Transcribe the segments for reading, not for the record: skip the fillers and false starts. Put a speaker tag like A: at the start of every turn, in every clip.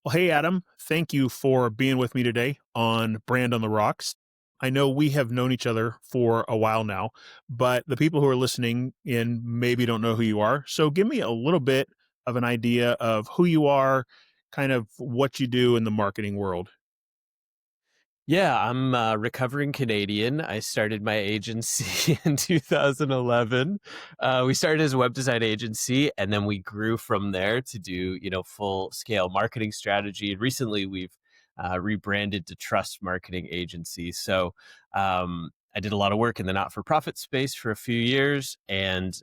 A: Well, hey, Adam, thank you for being with me today on Brand on the Rocks. I know we have known each other for a while now, but the people who are listening in maybe don't know who you are. So give me a little bit of an idea of who you are, kind of what you do in the marketing world.
B: Yeah, I'm a recovering Canadian. I started my agency in 2011. We started as a web design agency, and then we grew from there to do, full scale marketing strategy. And recently, we've rebranded to Trust Marketing Agency. So I did a lot of work in the not for profit space for a few years, and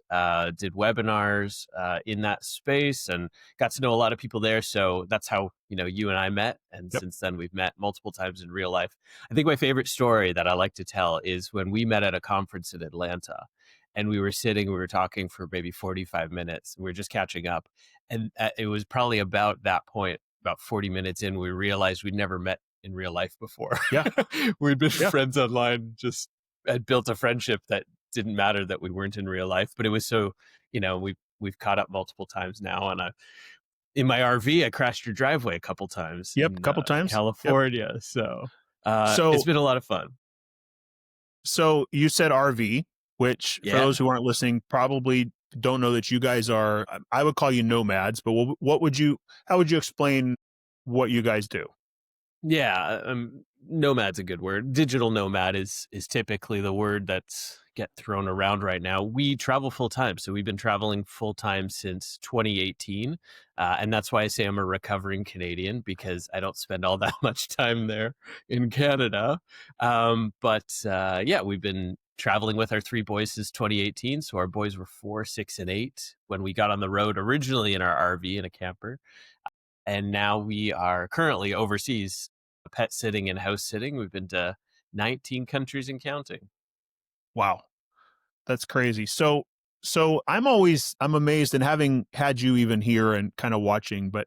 B: did webinars in that space, and got to know a lot of people there. So that's how you and I met, and
A: Yep.
B: since then we've met multiple times in real life. I think my favorite story that I like to tell is when we met at a conference in Atlanta, and we were talking for maybe 45 minutes. We were just catching up, and it was probably about that point, about 40 minutes in, we realized we'd never met in real life before.
A: Yeah.
B: We'd been
A: Yeah.
B: friends online, just had built a friendship that didn't matter that we weren't in real life, but it was so, we've caught up multiple times now. And in my RV, I crashed your driveway a couple times
A: Yep. A
B: in
A: couple times. Yep.
B: California. So it's
A: So,
B: been a lot of fun.
A: so you said RV, which for
B: Yeah.
A: those who aren't listening, probably don't know that you guys are, I would call you nomads, but what would you, how would you explain what you guys do?
B: Yeah, nomad's a good word. Digital nomad is typically the word that's get thrown around right now. We travel full time, so we've been traveling full time since 2018, and that's why I say I'm a recovering Canadian, because I don't spend all that much time there in Canada. But yeah, we've been traveling with our three boys since 2018. So our boys were 4, 6, and 8 when we got on the road originally in our RV in a camper, and now we are currently overseas, pet sitting and house sitting. We've been to 19 countries and counting.
A: Wow. That's crazy. So I'm amazed, and having had you even here and kind of watching, but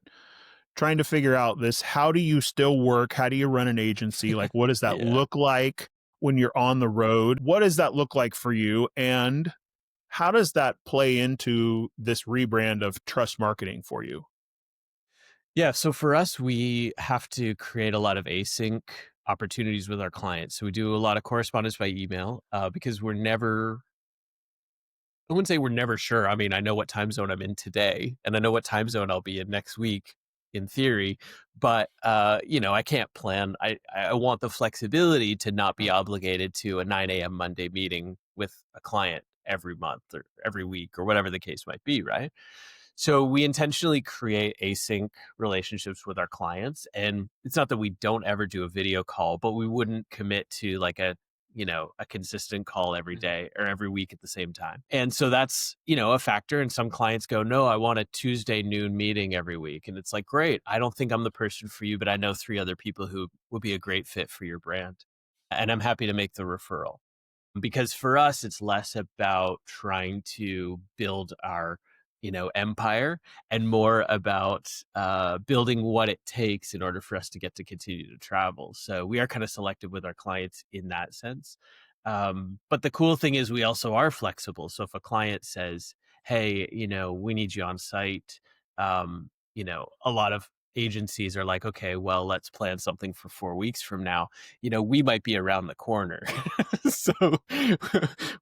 A: trying to figure out this, how do you still work? How do you run an agency? Like, what does that
B: Yeah.
A: look like when you're on the road? What does that look like for you? And how does that play into this rebrand of trust marketing for you?
B: Yeah. So for us, we have to create a lot of async opportunities with our clients. So we do a lot of correspondence by email, because I wouldn't say we're never sure. I mean, I know what time zone I'm in today, and I know what time zone I'll be in next week in theory, but I can't plan. I want the flexibility to not be obligated to a 9 a.m. Monday meeting with a client every month or every week or whatever the case might be, right? So we intentionally create async relationships with our clients. And it's not that we don't ever do a video call, but we wouldn't commit to like a consistent call every day or every week at the same time. And so that's, a factor. And some clients go, no, I want a Tuesday noon meeting every week. And it's like, great. I don't think I'm the person for you, but I know 3 other people who would be a great fit for your brand. And I'm happy to make the referral, because for us it's less about trying to build our empire, and more about building what it takes in order for us to get to continue to travel. So we are kind of selective with our clients in that sense. But the cool thing is we also are flexible. So if a client says, hey, we need you on site, a lot of agencies are like, okay, well, let's plan something for 4 weeks from now. We might be around the corner. So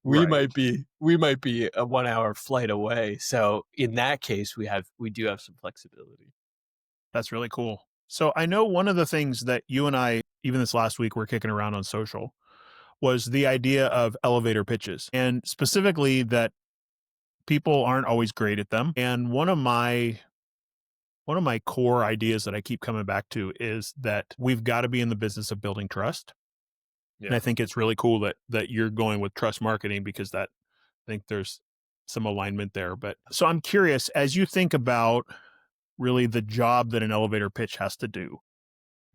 A: Right.
B: we might be a 1 hour flight away. So in that case, we do have some flexibility.
A: That's really cool. So I know one of the things that you and I, even this last week, were kicking around on social was the idea of elevator pitches, and specifically that people aren't always great at them. And one of my core ideas that I keep coming back to is that we've got to be in the business of building trust. And
B: Yeah.
A: I think it's really cool that you're going with trust marketing, because that I think there's some alignment there. But so I'm curious, as you think about really the job that an elevator pitch has to do,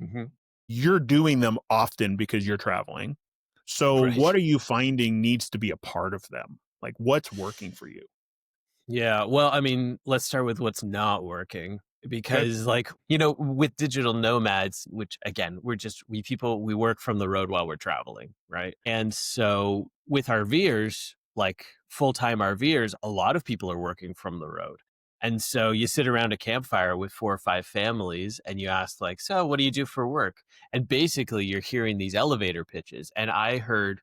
B: Hmm.
A: you're doing them often because you're traveling. So what
B: Right.
A: are you finding needs to be a part of them? Like, what's working for you?
B: Yeah. Well, I mean, let's start with what's not working.
A: Okay.
B: Because, like, with digital nomads, which again, we work from the road while we're traveling, right? And so with RVers, like full time RVers, a lot of people are working from the road. And so you sit around a campfire with 4 or 5 families and you ask like, "So, what do you do for work?" And basically you're hearing these elevator pitches. And I heard,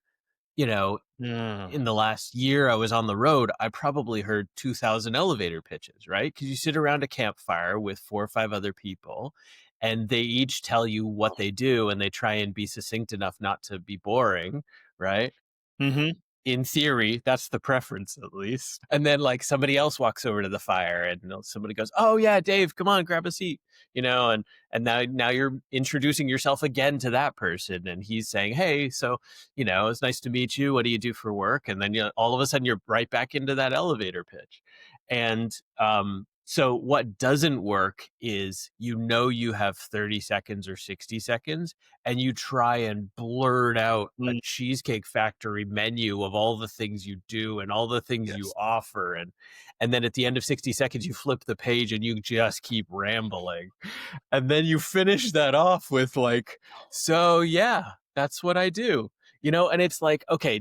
B: you know,
A: Yeah.
B: in the last year I was on the road, I probably heard 2,000 elevator pitches, right? Because you sit around a campfire with 4 or 5 other people and they each tell you what they do and they try and be succinct enough not to be boring, right?
A: Mm-hmm.
B: In theory, that's the preference at least. And then like somebody else walks over to the fire and somebody goes, "Oh yeah, Dave, come on, grab a seat." And now you're introducing yourself again to that person and he's saying, "Hey, so, it's nice to meet you. What do you do for work?" And then all of a sudden you're right back into that elevator pitch. And so what doesn't work is you have 30 seconds or 60 seconds and you try and blurt out a
A: Mm.
B: Cheesecake Factory menu of all the things you do and all the things you
A: Yes.
B: offer. And then at the end of 60 seconds, you flip the page and you just keep rambling. And then you finish that off with like, "So yeah, that's what I do." And it's like, okay,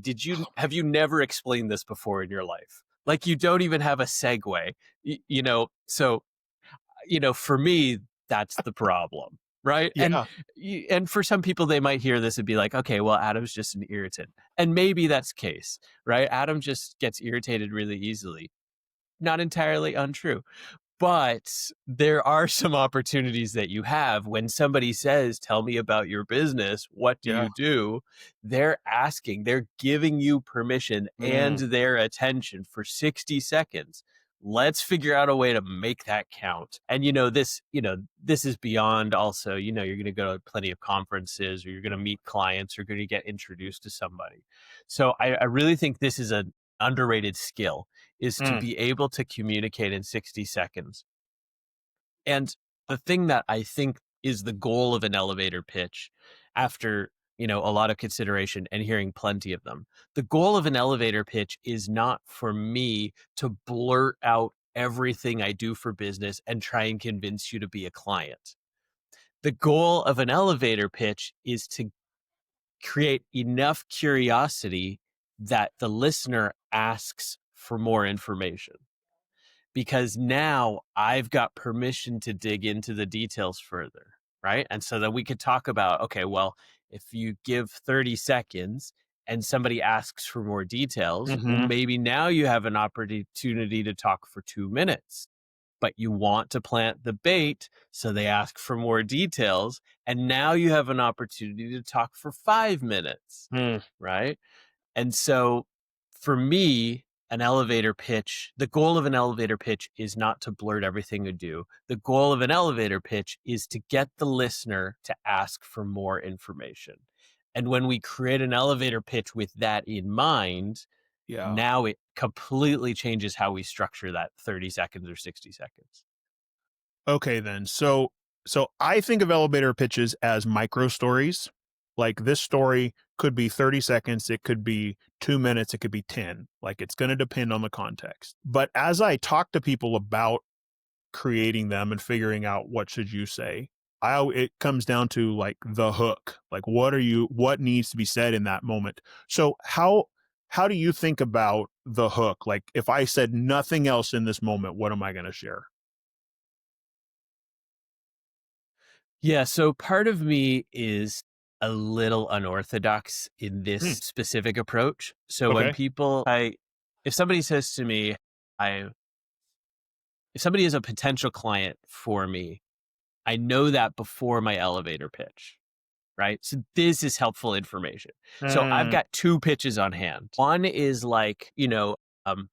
B: have you never explained this before in your life? Like you don't even have a segue, so for me, that's the problem, right? And
A: Yeah.
B: and for some people, they might hear this and be like, "Okay, well, Adam's just an irritant," and maybe that's the case, right? Adam just gets irritated really easily. Not entirely untrue. But there are some opportunities that you have when somebody says, "Tell me about your business. What do
A: Yeah.
B: you do?" They're giving you permission and
A: Mm.
B: their attention for 60 seconds. Let's figure out a way to make that count. And this is beyond also, you're going to go to plenty of conferences or you're going to meet clients or going to get introduced to somebody. So I really think this is an underrated skill is to
A: Mm.
B: be able to communicate in 60 seconds. And the thing that I think is the goal of an elevator pitch after, a lot of consideration and hearing plenty of them. The goal of an elevator pitch is not for me to blurt out everything I do for business and try and convince you to be a client. The goal of an elevator pitch is to create enough curiosity that the listener asks for more information because now I've got permission to dig into the details further, right? And so that we could talk about, okay, well, if you give 30 seconds and somebody asks for more details, well,
A: Mm-hmm.
B: maybe now you have an opportunity to talk for 2 minutes, but you want to plant the bait. So they ask for more details. And now you have an opportunity to talk for 5 minutes,
A: Mm.
B: right? And so for me, the goal of an elevator pitch is not to blurt everything you do. The goal of an elevator pitch is to get the listener to ask for more information. And when we create an elevator pitch with that in mind,
A: Yeah.
B: now it completely changes how we structure that 30 seconds or 60 seconds.
A: Okay, then. So I think of elevator pitches as micro stories. Like this story could be 30 seconds, it could be 2 minutes, it could be 10. Like it's going to depend on the context. But as I talk to people about creating them and figuring out what should you say, it comes down to like the hook. Like what needs to be said in that moment. So how do you think about the hook? Like if I said nothing else in this moment, what am I going to share?
B: Yeah, so part of me is a little unorthodox in this
A: Hmm.
B: specific approach. So when
A: Okay.
B: people I if somebody says to me, I if somebody is a potential client for me, I know that before my elevator pitch, right? So this is helpful information. So I've
A: Mm.
B: got two pitches on hand. One is like, um,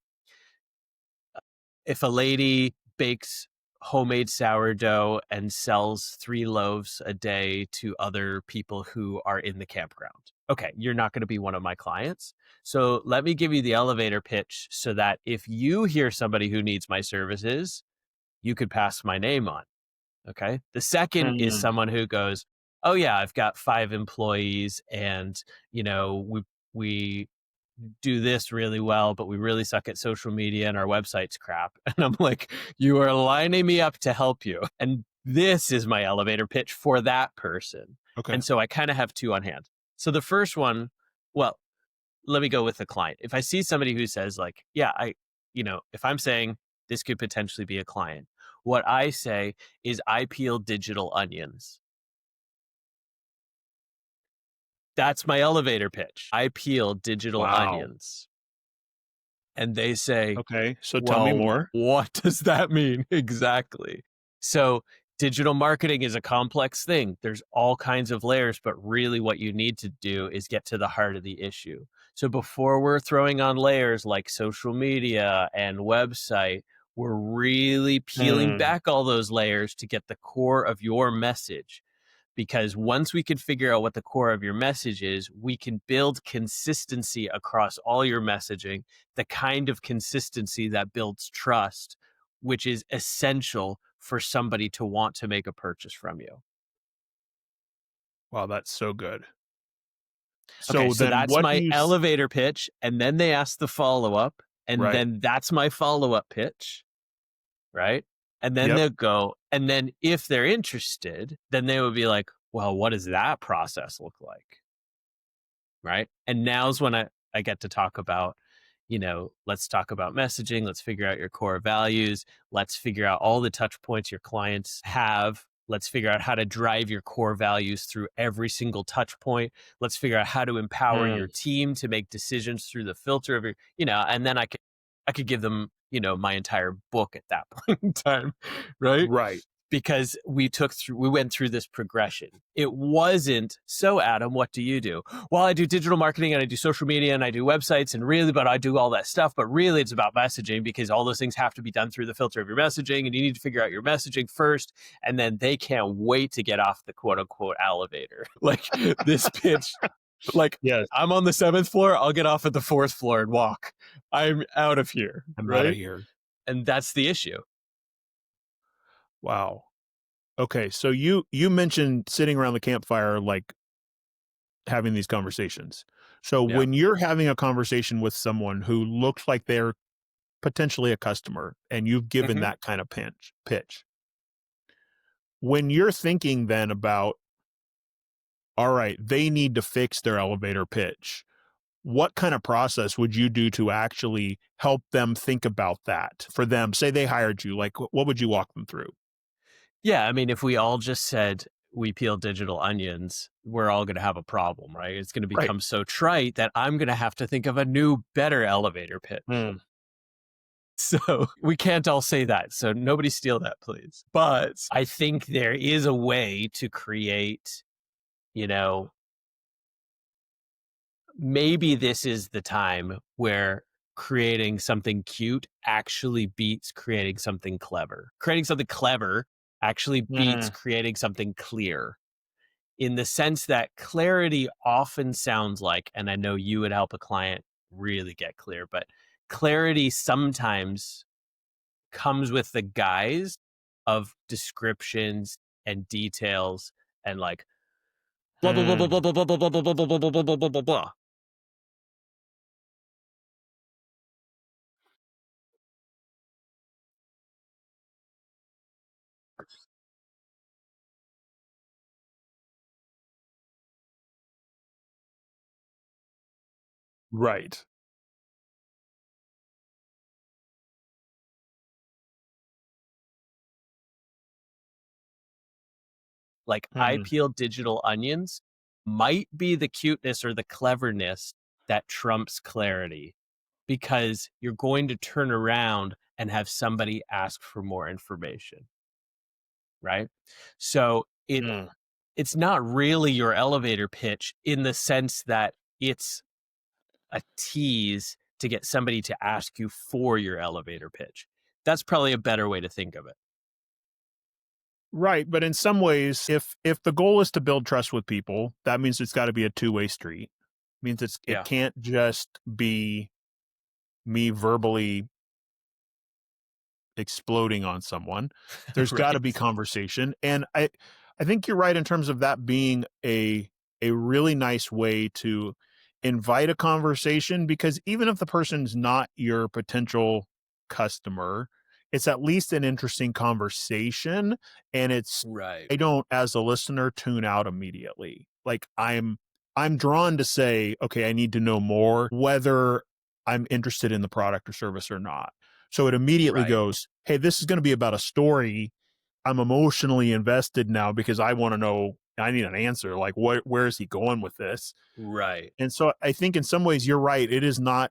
B: if a lady bakes homemade sourdough and sells 3 loaves a day to other people who are in the campground. Okay, you're not going to be one of my clients. So let me give you the elevator pitch so that if you hear somebody who needs my services, you could pass my name on. Okay. The second is
A: Mm.
B: someone who goes, "Oh yeah, I've got 5 employees and, we do this really well, but we really suck at social media and our website's crap." And I'm like, "You are lining me up to help you." And this is my elevator pitch for that person.
A: Okay.
B: And so I kind of have two on hand. So the first one, well, let me go with the client. If I see somebody who says like, "Yeah, if I'm saying This could potentially be a client. What I say is I peel digital onions. That's my elevator pitch. I peel digital
A: Wow.
B: onions. And they say,
A: Okay. So tell me
B: well,
A: more.
B: what does that mean? Exactly. So digital marketing is a complex thing. There's all kinds of layers, but really what you need to do is get to the heart of the issue. So before we're throwing on layers like social media and website, we're really peeling
A: Mm.
B: back all those layers to get the core of your message. Because once we can figure out what the core of your message is, we can build consistency across all your messaging, the kind of consistency that builds trust, which is essential for somebody to want to make a purchase from you.
A: Wow, that's so good.
B: Okay,
A: So
B: so
A: then
B: that's
A: what do
B: my
A: you
B: elevator pitch. And then they ask the follow up. And
A: right.
B: then that's my follow up pitch. Right. And then
A: Yep.
B: they'll go. And then if they're interested, then they would be like, well, what does that process look like? Right. And now's when I get to talk about, let's talk about messaging. Let's figure out your core values. Let's figure out all the touch points your clients have. Let's figure out how to drive your core values through every single touch point. Let's figure out how to empower your
A: Mm.
B: team to make decisions through the filter of and then I could give them, my entire book at that point in time. Right.
A: Right.
B: Because we went through this progression. It wasn't, so Adam, what do you do? Well, I do digital marketing and I do social media and I do websites but I do all that stuff. But really it's about messaging because all those things have to be done through the filter of your messaging and you need to figure out your messaging first. And then they can't wait to get off the quote unquote elevator. Like this pitch, like
A: Yes.
B: I'm on the 7th floor. I'll get off at the 4th floor and walk. I'm out of here.
A: I'm out of
B: Right.
A: here.
B: And that's the issue.
A: Wow. Okay. So you mentioned sitting around the campfire, like having these conversations. So
B: Yeah.
A: when you're having a conversation with someone who looks like they're potentially a customer and you've given
B: Mhm.
A: that kind of pitch, when you're thinking then about, all right, they need to fix their elevator pitch, what kind of process would you do to actually help them think about that for them? Say they hired you, like what would you walk them through?
B: Yeah, I mean, if we all just said we peel digital onions, we're all going to have a problem, right? It's going to
A: Right.
B: become so trite that I'm going to have to think of a new, better elevator pitch.
A: Mm.
B: So we can't all say that. So nobody steal that, please. But I think there is a way to create, you know, maybe this is the time where creating something cute actually beats creating something clever. Creating something clever actually beats
A: Mm.
B: creating something clear, in the sense that clarity often sounds like, and I know you would help a client really get clear, but clarity sometimes comes with the guise of descriptions and details and like blah blah blah blah
A: Mm.
B: blah blah blah blah blah blah blah blah blah blah blah blah blah.
A: Right.
B: Like I
A: Mm.
B: peel digital onions might be the cuteness or the cleverness that trumps clarity, because you're going to turn around and have somebody ask for more information, right? So
A: Mm.
B: it's not really your elevator pitch in the sense that it's a tease to get somebody to ask you for your elevator pitch. That's probably a better way to think of it.
A: Right, but in some ways, if the goal is to build trust with people, that means it's got to be a two-way street. Means it
B: Yeah.
A: can't just be me verbally exploding on someone. There's got to be
B: Right.
A: conversation, and I think you're right in terms of that being a really nice way to invite a conversation, because even if the person's not your potential customer, it's at least an interesting conversation, and it's
B: Right.
A: I don't, as a listener, tune out immediately. Like I'm drawn to say, okay, I need to know more, whether I'm interested in the product or service or not. So it immediately
B: Right.
A: goes, hey, this is going to be about a story. I'm emotionally invested now because I want to know, I need an answer. Like, where is he going with this?
B: Right.
A: And so I think in some ways you're right. It's not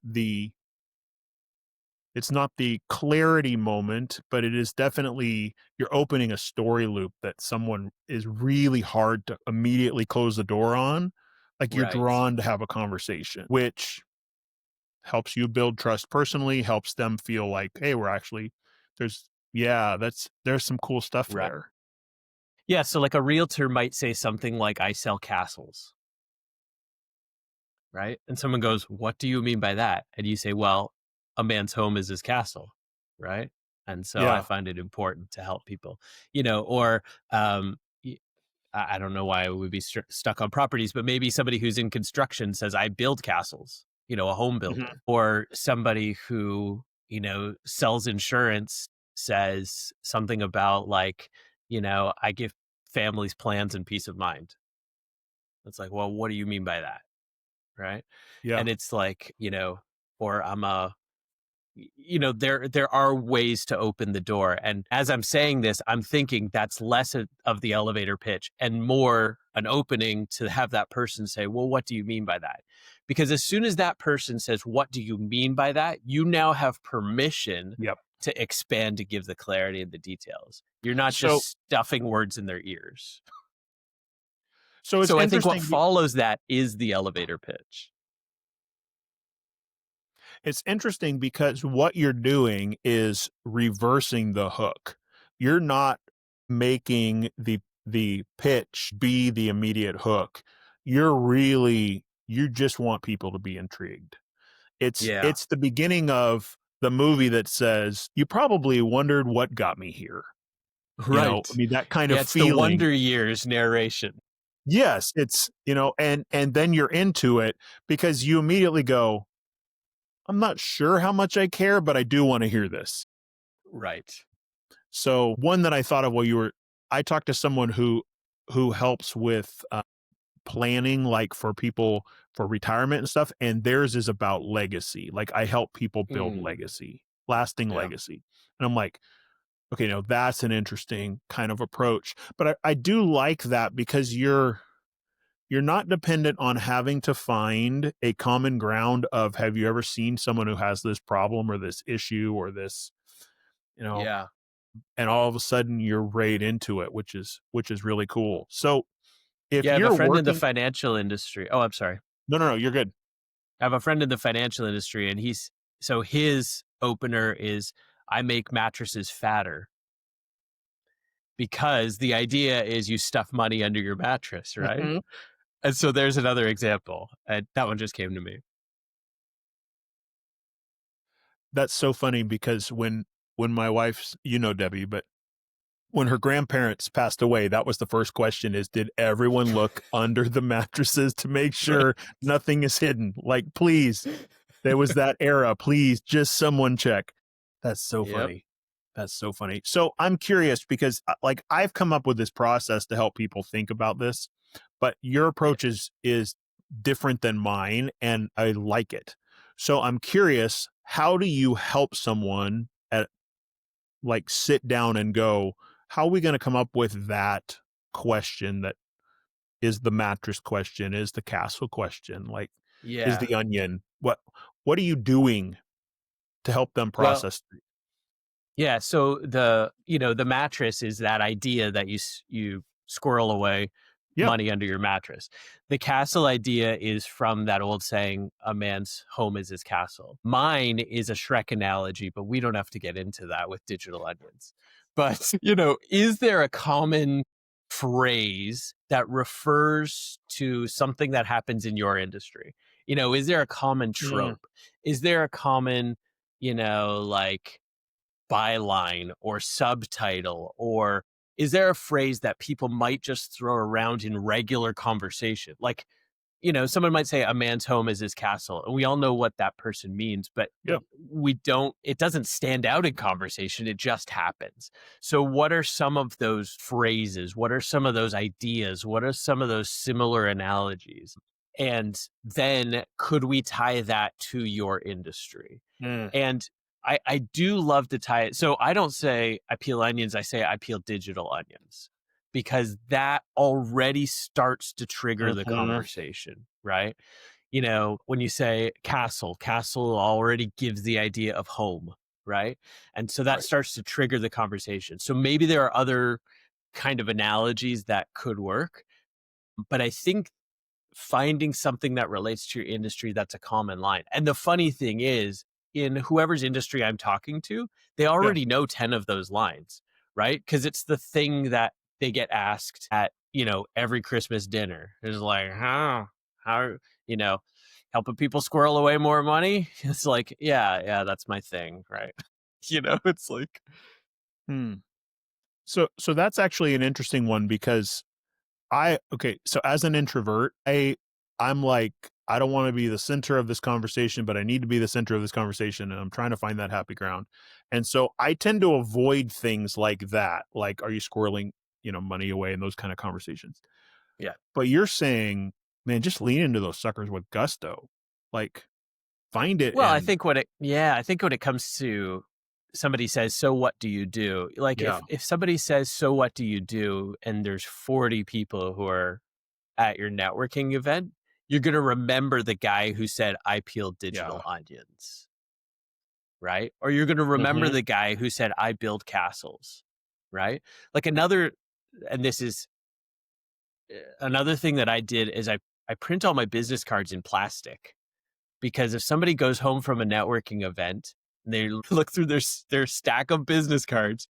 A: the clarity moment, but it is definitely you're opening a story loop that someone is really hard to immediately close the door on. Like you're
B: Right.
A: drawn to have a conversation, which helps you build trust personally, helps them feel like, hey, we're actually there's some cool stuff
B: Right.
A: there.
B: Yeah, so like a realtor might say something like, "I sell castles," right? And someone goes, "What do you mean by that?" And you say, "Well, a man's home is his castle," right? And so I
A: Yeah.
B: find it important to help people, or um, y- I don't know why I would be stuck on properties, but maybe somebody who's in construction says, "I build castles," a home
A: Mhm.
B: builder, or somebody who sells insurance says something about like, "I give families plans and peace of mind." It's like, well, what do you mean by that? Right.
A: Yeah.
B: And it's like, or I'm there are ways to open the door. And as I'm saying this, I'm thinking that's less of the elevator pitch and more an opening to have that person say, well, what do you mean by that? Because as soon as that person says, what do you mean by that? You now have permission
A: Yep.
B: to expand, to give the clarity and the details. You're not
A: So
B: just stuffing words in their ears.
A: so it's
B: So I think what
A: interesting.
B: follows that is the elevator pitch.
A: It's interesting because what you're doing is reversing the hook. You're not making the pitch be the immediate hook. You just want people to be intrigued. It's
B: Yeah.
A: it's the beginning of the movie that says, "You probably wondered what got me here." I
B: Right.
A: mean, that kind of
B: Yeah, it's the
A: feeling.
B: Wonder Years narration.
A: Yes, and then you're into it because you immediately go, I'm not sure how much I care, but I do want to hear this.
B: Right.
A: So one that I thought of I talked to someone who helps with planning, like for people for retirement and stuff, and theirs is about legacy. Like I help people build
B: Mm,
A: legacy, lasting
B: yeah.
A: legacy, and I'm like, okay, no, that's an interesting kind of approach. But I do like that because you're not dependent on having to find a common ground of have you ever seen someone who has this problem or this issue or this, you know,
B: Yeah.
A: and all of a sudden you're right into it, which is really cool. So if
B: Yeah, I have a
A: you're
B: friend in the
A: working,
B: financial industry. Oh, I'm sorry.
A: no, you're good.
B: I have a friend in the financial industry, and his opener is, I make mattresses fatter, because the idea is you stuff money under your mattress, right?
A: Mhm.
B: And so there's another example. And that one just came to me.
A: That's so funny because when my wife's, Debbie, but when her grandparents passed away, that was the first question is, did everyone look under the mattresses to make
B: Right.
A: sure nothing is hidden? Like, please, there was that era. Please, just someone check. That's so
B: Yep.
A: funny. That's so funny. So I'm curious because like I've come up with this process to help people think about this, but your
B: Yeah.
A: approach is different than mine and I like it. So I'm curious, how do you help someone at like sit down and go, how are we going to come up with that question that is the mattress question, is the castle question, like is
B: Yeah.
A: the onion? What are you doing to help them
B: Well,
A: process?
B: yeah. So the mattress is that idea that you squirrel away
A: Yeah.
B: money under your mattress. The castle idea is from that old saying, "A man's home is his castle." Mine is a Shrek analogy, but we don't have to get into that with digital onions. But is there a common phrase that refers to something that happens in your industry? Is there a common
A: Mm,
B: trope? Is there a common, like byline or subtitle, or is there a phrase that people might just throw around in regular conversation? Like, someone might say a man's home is his castle, and we all know what that person means, but
A: yeah.
B: it doesn't stand out in conversation. It just happens. So what are some of those phrases? What are some of those ideas? What are some of those similar analogies? And then could we tie that to your industry?
A: Mm,
B: And I do love to tie it. So I don't say I peel onions, I say I peel digital onions because that already starts to trigger the
A: Mhm.
B: conversation, right? You know, when you say castle, castle already gives the idea of home, right? And so that
A: Right.
B: starts to trigger the conversation. So maybe there are other kind of analogies that could work, but I think finding something that relates to your industry that's a common line. And the funny thing is, in whoever's industry I'm talking to, they
A: Yeah.
B: already know 10 of those lines, right? Because it's the thing that they get asked at, every Christmas dinner. It's like, how, you know, helping people squirrel away more money. It's like, yeah, that's my thing, right? It's like,
A: Hmm. So that's actually an interesting one because okay, so as an introvert, I'm like, I don't want to be the center of this conversation, but I need to be the center of this conversation, and I'm trying to find that happy ground. And so I tend to avoid things like that, like, are you squirreling, money away and those kind of conversations.
B: yeah.
A: But you're saying, man, just lean into those suckers with gusto. Like, find it
B: Well,
A: and
B: I think when it comes to somebody says, "So what do you do?" Like
A: yeah,
B: if somebody says, "So what do you do?" and there's 40 people who are at your networking event, you're going to remember the guy who said, "I peel
A: yeah.
B: digital onions." Right? Or you're going to remember
A: Mhm.
B: the guy who said, "I build castles." Right? Like another and this is another thing that I did is I print all my business cards in plastic. Because if somebody goes home from a networking event and they look through their stack of business cards,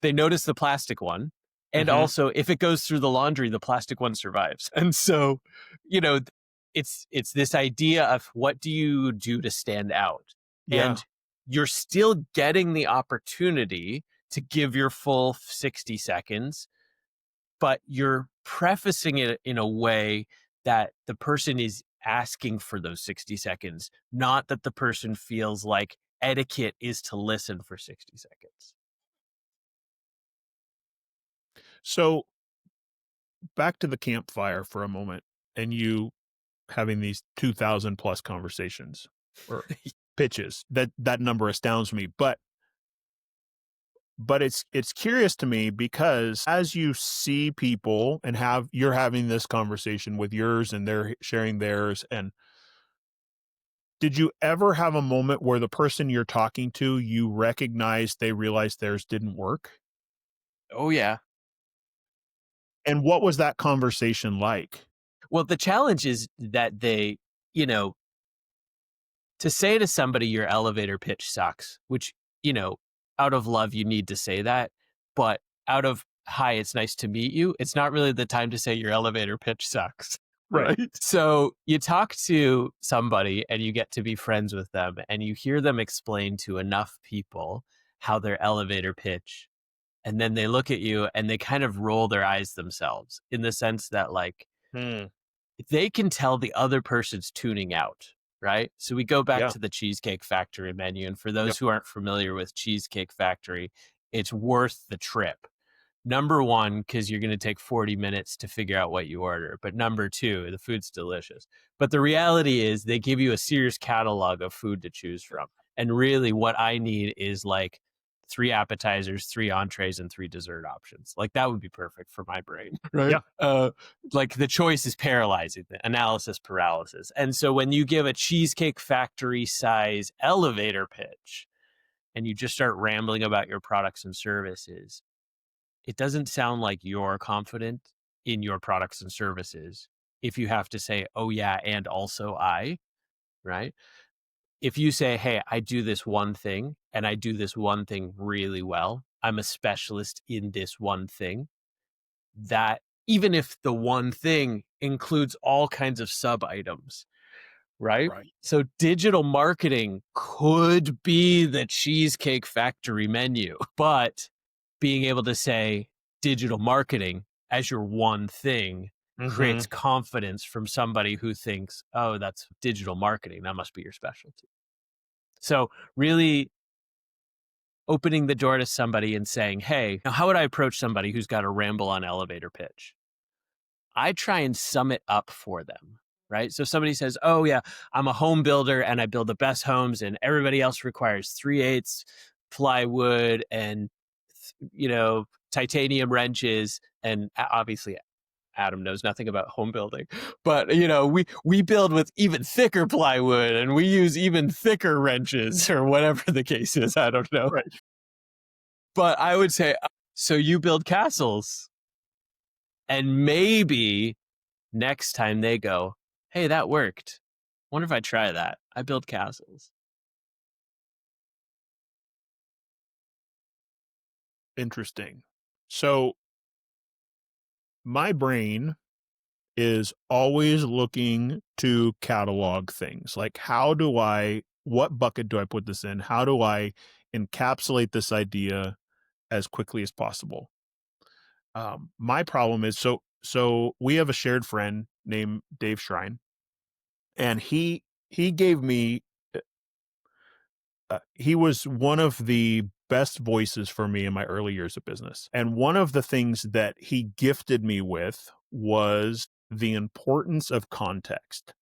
B: they notice the plastic one. And
A: Mhm.
B: also, if it goes through the laundry, the plastic one survives. And so, you know, it's this idea of what do you do to stand out?
A: Yeah.
B: And you're still getting the opportunity to give your full 60 seconds, but you're prefacing it in a way that the person is asking for those 60 seconds, not that the person feels like etiquette is to listen for 60 seconds.
A: So, back to the campfire for a moment and you having these 2,000 plus conversations or pitches. That number astounds me, but it's curious to me because as you see people and you're having this conversation with yours and they're sharing theirs, and did you ever have a moment where the person you're talking to, you recognize they realized theirs didn't work?
B: Oh, yeah.
A: And what was that conversation like?
B: Well, the challenge is that you know, to say to somebody your elevator pitch sucks, which, you know, out of love, you need to say that. But out of, hi, it's nice to meet you, it's not really the time to say your elevator pitch sucks.
A: Right.
B: Right. So you talk to somebody and you get to be friends with them and you hear them explain to enough people how their elevator pitch. And then they look at you and they kind of roll their eyes themselves in the sense that, like,
A: Hmm.
B: they can tell the other person's tuning out, right? So we go back
A: Yeah.
B: to the Cheesecake Factory menu. And for those
A: Yep.
B: who aren't familiar with Cheesecake Factory, it's worth the trip. Number one, because you're going to take 40 minutes to figure out what you order. But number two, the food's delicious. But the reality is, they give you a serious catalog of food to choose from. And really, what I need is like 3 appetizers, 3 entrees, and 3 dessert options. Like that would be perfect for my brain, right?
A: Yeah.
B: Like the choice is paralyzing, the analysis paralysis. And so when you give a Cheesecake Factory size elevator pitch and you just start rambling about your products and services, it doesn't sound like you're confident in your products and services if you have to say, "Oh, yeah, and also I," right? If you say, "Hey, I do this one thing and I do this one thing really well. I'm a specialist in this one thing," that even if the one thing includes all kinds of sub items, right?
A: Right.
B: So digital marketing could be the Cheesecake Factory menu, but being able to say digital marketing as your one thing creates
A: Mhm.
B: confidence from somebody who thinks, "Oh, that's digital marketing. That must be your specialty." So really opening the door to somebody and saying, "Hey, now how would I approach somebody who's got a ramble on elevator pitch?" I try and sum it up for them. right? So somebody says, oh yeah, I'm a home builder and I build the best homes and everybody else requires 3/8 plywood and, titanium wrenches. And obviously Adam knows nothing about home building, but we build with even thicker plywood and we use even thicker wrenches or whatever the case is. I don't know.
A: Right.
B: But I would say, so you build castles, and maybe next time they go, hey, that worked. Wonder if I try that. I build castles.
A: Interesting. So my brain is always looking to catalog things. Like, what bucket do I put this in? How do I encapsulate this idea as quickly as possible? My problem is, so we have a shared friend named Dave Shrine, and he gave me he was one of the best voices for me in my early years of business. And one of the things that he gifted me with was the importance of context.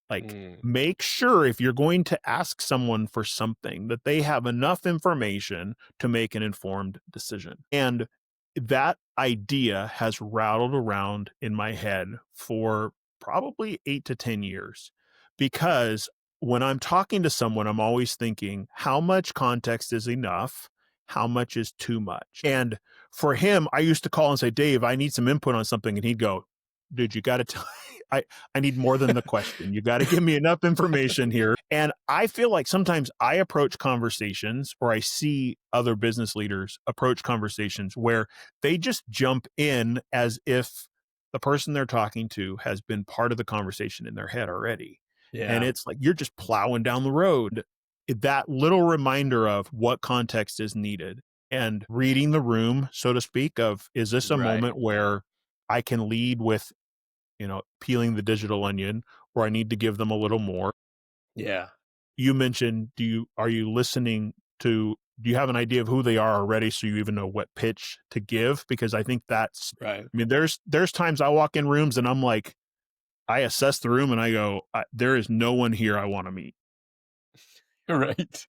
A: Like,
B: Mm,
A: make sure if you're going to ask someone for something that they have enough information to make an informed decision. And that idea has rattled around in my head for probably 8 to 10 years, because when I'm talking to someone, I'm always thinking, how much context is enough? How much is too much? And for him, I used to call and say, Dave, I need some input on something. And he'd go, dude, you got to tell I need more than the question. You got to give me enough information here. And I feel like sometimes I approach conversations, or I see other business leaders approach conversations where they just jump in as if the person they're talking to has been part of the conversation in their head already. And
B: yeah.
A: it's like you're just plowing down the road. That little reminder of what context is needed and reading the room, so to speak, of, is this a
B: Right.
A: moment where I can lead with, peeling the digital onion, or I need to give them a little more.
B: Yeah.
A: You mentioned, are you listening to, do you have an idea of who they are already, so you even know what pitch to give? Because I think
B: Right.
A: I mean, there's times I walk in rooms and I'm like, I assess the room and I go, there is no one here I want to meet.
B: Right.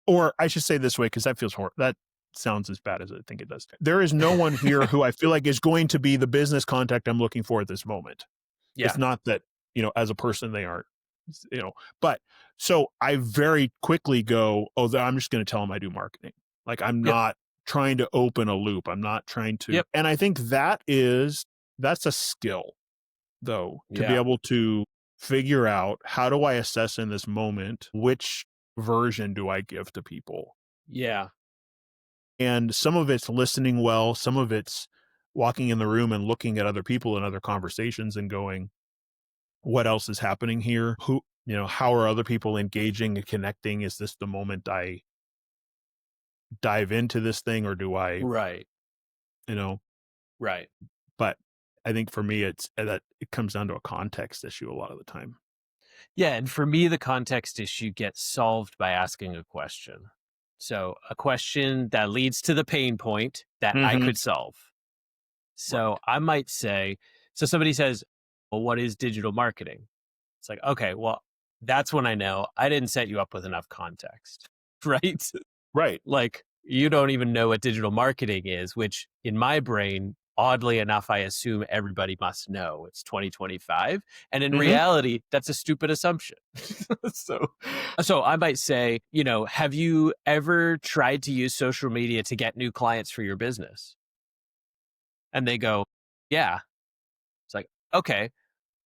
A: Or I should say this way, because that sounds as bad as I think it does. There is no one here who I feel like is going to be the business contact I'm looking for at this moment. It's
B: Yeah.
A: not that, as a person they aren't, but so I very quickly go, oh, I'm just going to tell them I do marketing. Like, I'm
B: Yep.
A: not trying to open a loop. I'm not trying to,
B: Yep.
A: and I think that's a skill, though, to be
B: Yeah.
A: able to figure out, how do I assess in this moment, which version do I give to people?
B: Yeah.
A: And some of it's listening well, some of it's walking in the room and looking at other people and other conversations and going, what else is happening here? How are other people engaging and connecting? Is this the moment I dive into this thing, or do I,
B: Right.
A: you know,
B: Right.
A: but I think for me, it's that it comes down to a context issue a lot of the time.
B: Yeah. And for me, the context issue gets solved by asking a question. So a question that leads to the pain point that I
A: Mhm.
B: could solve. So
A: Right.
B: I might say, so somebody says, well, what is digital marketing? It's like, okay, well, that's when I know I didn't set you up with enough context, right?
A: Right.
B: Like, you don't even know what digital marketing is, which in my brain, oddly enough, I assume everybody must know. It's 2025. And in
A: Mhm.
B: reality, that's a stupid assumption. so, so I might say, have you ever tried to use social media to get new clients for your business? And they go, yeah. It's like, okay,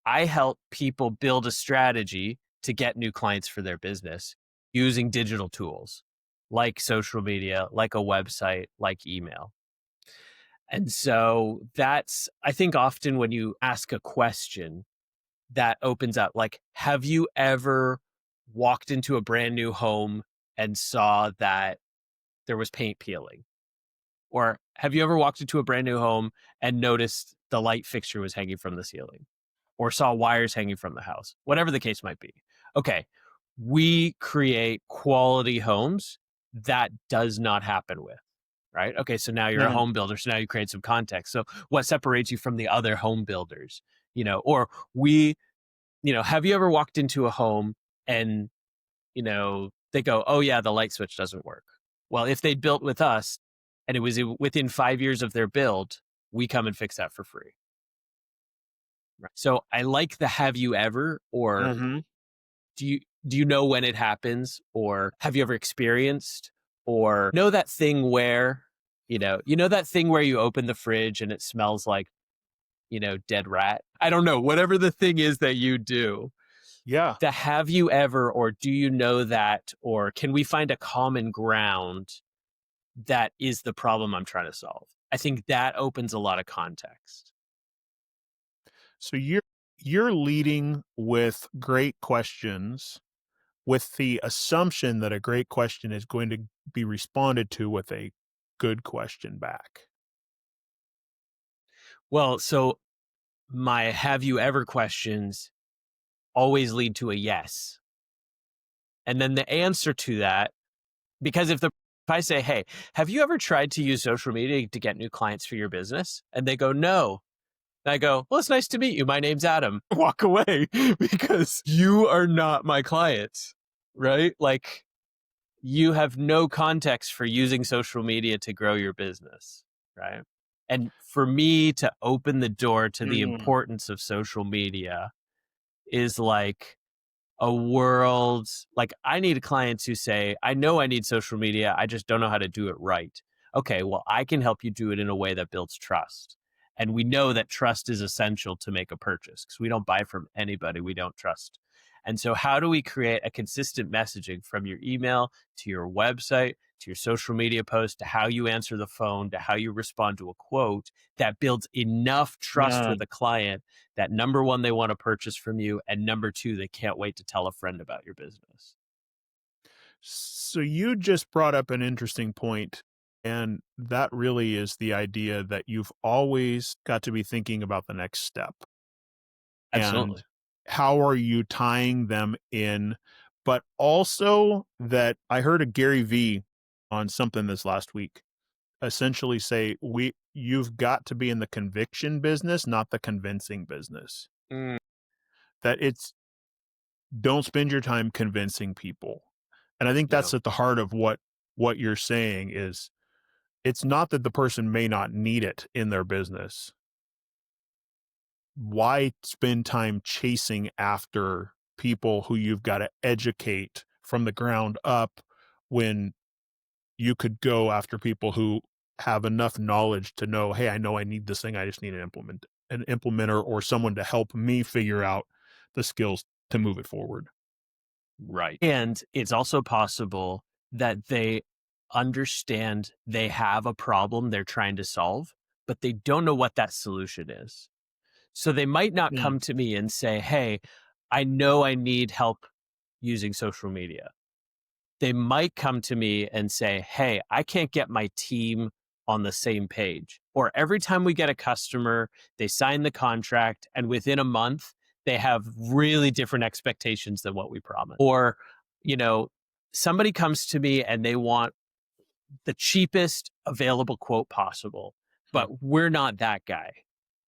B: I help people build a strategy to get new clients for their business using digital tools like social media, like a website, like email. And so that's, I think, often when you ask a question that opens up, like, have you ever walked into a brand new home and saw that there was paint peeling? Or have you ever walked into a brand new home and noticed the light fixture was hanging from the ceiling? Or saw wires hanging from the house, whatever the case might be. Okay, we create quality homes that does not happen with, right? Okay, so now you're a
A: Mhm.
B: home builder, so now you create some context. So what separates you from the other home builders? Or we have you ever walked into a home and, they go, oh yeah, the light switch doesn't work. Well, if they'd built with us and it was within 5 years of their build, we come and fix that for free. Right. So I like the have you ever, or
A: Mm-hmm.
B: do you know when it happens, or have you ever experienced, or know that thing where, that thing where you open the fridge and it smells like, dead rat. I don't know, whatever the thing is that you do.
A: Yeah.
B: The have you ever, or do you know that, or can we find a common ground that is the problem I'm trying to solve? I think that opens a lot of context.
A: So you're leading with great questions with the assumption that a great question is going to be responded to with a good question back.
B: Well, so my have you ever questions always lead to a yes. And then the answer to that, because if I say, hey, have you ever tried to use social media to get new clients for your business? And they go, no. And I go, well, it's nice to meet you. My name's Adam. Walk away because you are not my clients, right? Like, you have no context for using social media to grow your business, right? And for me to open the door to the
A: Mm.
B: importance of social media is like a world, like I need clients who say, I know I need social media, I just don't know how to do it right. Okay, well, I can help you do it in a way that builds trust. And we know that trust is essential to make a purchase because we don't buy from anybody we don't trust. And so, how do we create a consistent messaging from your email to your website to your social media post to how you answer the phone to how you respond to a quote that builds enough trust
A: Yeah.
B: with a client that number one, they want to purchase from you, and number two, they can't wait to tell a friend about your business?
A: So you just brought up an interesting point, and that really is the idea that you've always got to be thinking about the next step and
B: Absolutely.
A: how are you tying them in, but also that I heard a Gary V on something this last week essentially say you've got to be in the conviction business, not the convincing business.
B: Mm,
A: That it's don't spend your time convincing people. And I think
B: yeah.
A: that's at the heart of what you're saying is it's not that the person may not need it in their business. Why spend time chasing after people who you've got to educate from the ground up when you could go after people who have enough knowledge to know, hey, I know I need this thing. I just need an implementer or someone to help me figure out the skills to move it forward.
B: Right. And it's also possible that they understand they have a problem they're trying to solve, but they don't know what that solution is. So they might not
A: Mm.
B: come to me and say, hey, I know I need help using social media. They might come to me and say, hey, I can't get my team on the same page. Or every time we get a customer, they sign the contract, and within a month, they have really different expectations than what we promised. Or, you know, somebody comes to me and they want the cheapest available quote possible,
A: Hmm.
B: but we're not that guy.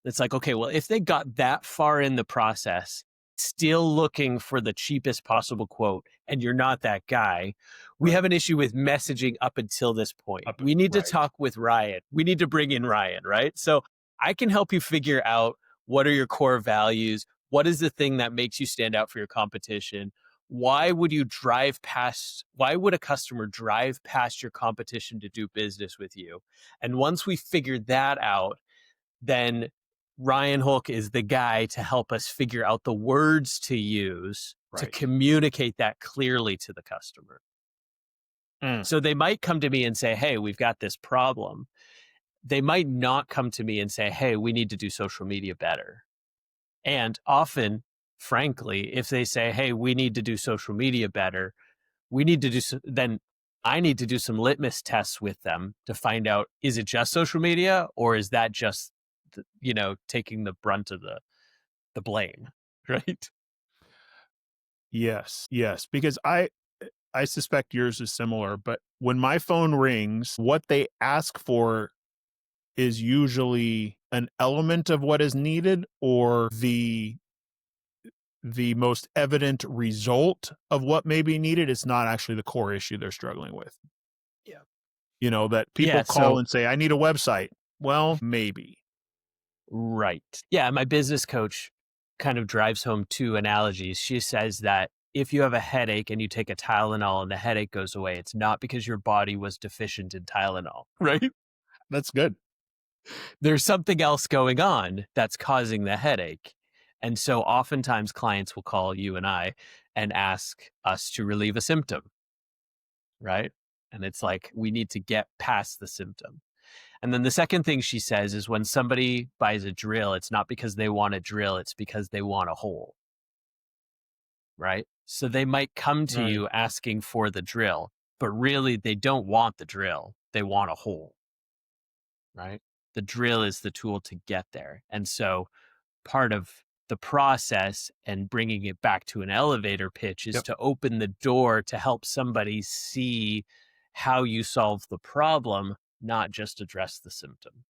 B: It's like, okay, well, if they got that far in the process, still looking for the cheapest possible quote, and you're not that guy, we
A: Right.
B: have an issue with messaging up until this point.
A: Up
B: We need to
A: right.
B: talk with Ryan. We need to bring in Ryan, right? So I can help you figure out what are your core values? What is the thing that makes you stand out for your competition? Why would a customer drive past your competition to do business with you? And once we figure that out, then Ryan Holck is the guy to help us figure out the words to use to
A: Right.
B: communicate that clearly to the customer.
A: Mm.
B: So they might come to me and say, hey, we've got this problem. They might not come to me and say, hey, we need to do social media better. And often, frankly, if they say, hey, we need to do social media better, we need to then I need to do some litmus tests with them to find out, is it just social media, or is that just taking the brunt of the blame? Right.
A: Yes, yes, because I suspect yours is similar, but when my phone rings, what they ask for is usually an element of what is needed or the most evident result of what may be needed. It's not actually the core issue they're struggling with.
B: Yeah.
A: That people
B: Yeah.
A: call
B: So,
A: and say, I need a website. Well, maybe.
B: right. Yeah. My business coach kind of drives home two analogies. She says that if you have a headache and you take a Tylenol and the headache goes away, it's not because your body was deficient in Tylenol, right?
A: That's good.
B: There's something else going on that's causing the headache. And so oftentimes clients will call you and I and ask us to relieve a symptom, right? And it's like we need to get past the symptom. And then the second thing she says is when somebody buys a drill, it's not because they want a drill, it's because they want a hole, right? So they might come to
A: Right.
B: you asking for the drill, but really they don't want the drill. They want a hole, right? The drill is the tool to get there. And so part of the process and bringing it back to an elevator pitch is
A: Yep.
B: to open the door to help somebody see how you solve the problem, not just address the symptom.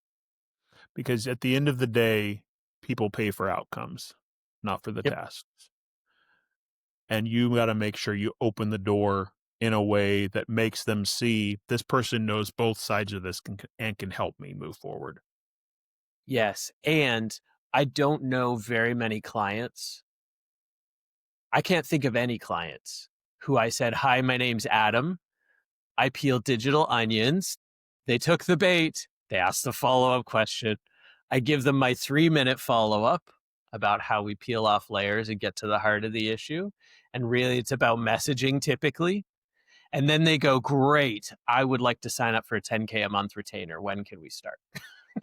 A: Because at the end of the day, people pay for outcomes, not for the
B: Yep.
A: tasks. And you got to make sure you open the door in a way that makes them see this person knows both sides of this and can help me move forward.
B: Yes. And I don't know very many clients. I can't think of any clients who I said, "Hi, my name's Adam. I peel digital onions." They took the bait. They asked the follow up question. I give them my 3-minute follow up about how we peel off layers and get to the heart of the issue. And really, it's about messaging typically. And then they go, "Great. I would like to sign up for a 10K a month retainer. When can we start?"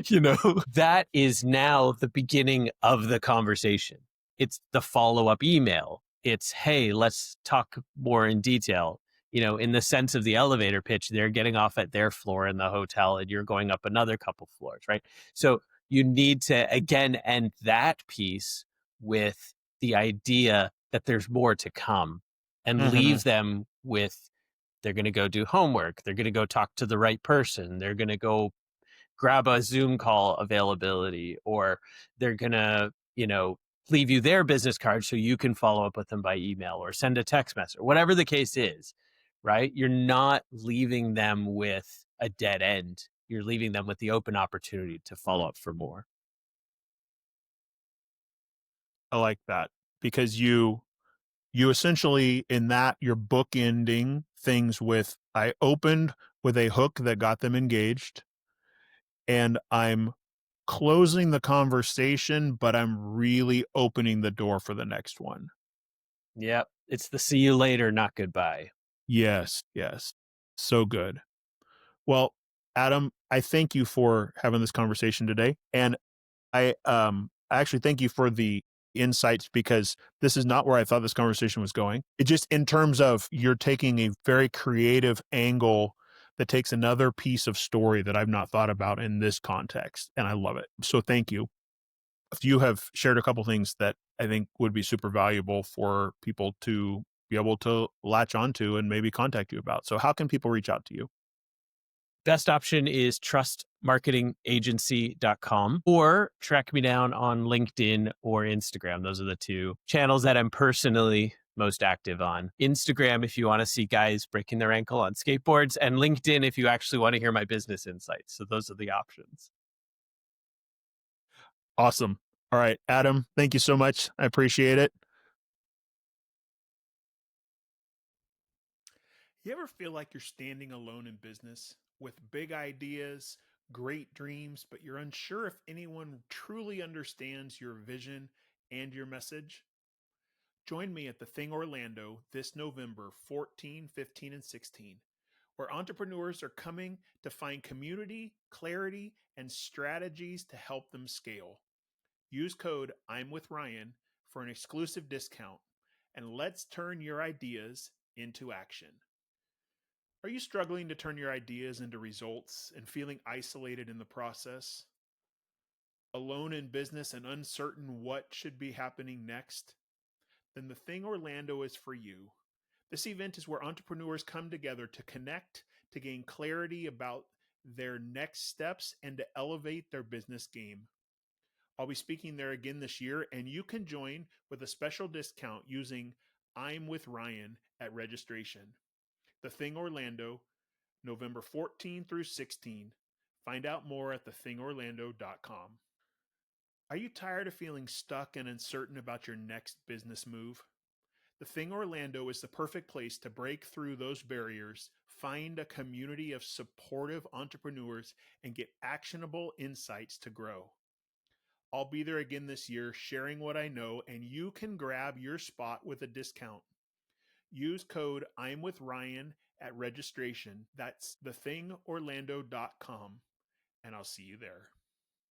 B: That is now the beginning of the conversation. It's the follow up email. It's, "Hey, let's talk more in detail." In the sense of the elevator pitch, they're getting off at their floor in the hotel and you're going up another couple floors, right? So you need to, again, end that piece with the idea that there's more to come and
A: Mm-hmm.
B: leave them with they're going to go do homework. They're going to go talk to the right person. They're going to go grab a Zoom call availability, or they're going to, leave you their business card so you can follow up with them by email or send a text message, whatever the case is, right? You're not leaving them with a dead end. You're leaving them with the open opportunity to follow up for more.
A: I like that because you essentially in that you're bookending things with I opened with a hook that got them engaged and I'm closing the conversation, but I'm really opening the door for the next one.
B: Yep. It's the see you later, not goodbye.
A: Yes, yes. So good. Well, Adam, I thank you for having this conversation today. And I actually thank you for the insights because this is not where I thought this conversation was going. It just in terms of you're taking a very creative angle that takes another piece of story that I've not thought about in this context. And I love it. So thank you. You have shared a couple things that I think would be super valuable for people to be able to latch onto and maybe contact you about. So how can people reach out to you?
B: Best option is trustmarketingagency.com or track me down on LinkedIn or Instagram. Those are the two channels that I'm personally most active on. Instagram, if you want to see guys breaking their ankle on skateboards, and LinkedIn, if you actually want to hear my business insights. So those are the options.
A: Awesome. All right, Adam, thank you so much. I appreciate it. You ever feel like you're standing alone in business with big ideas, great dreams, but you're unsure if anyone truly understands your vision and your message? Join me at the Thing Orlando this November 14, 15, and 16, where entrepreneurs are coming to find community, clarity, and strategies to help them scale. Use code I'm with Ryan for an exclusive discount, and let's turn your ideas into action. Are you struggling to turn your ideas into results and feeling isolated in the process? Alone in business and uncertain what should be happening next? Then the Thing Orlando is for you. This event is where entrepreneurs come together to connect, to gain clarity about their next steps, and to elevate their business game. I'll be speaking there again this year, and you can join with a special discount using I'm with Ryan at registration. The Thing Orlando, November 14 through 16. Find out more at thethingorlando.com. Are you tired of feeling stuck and uncertain about your next business move? The Thing Orlando is the perfect place to break through those barriers, find a community of supportive entrepreneurs, and get actionable insights to grow. I'll be there again this year sharing what I know, and you can grab your spot with a discount. Use code I'm with Ryan at registration. That's thethingorlando.com, and I'll see you there.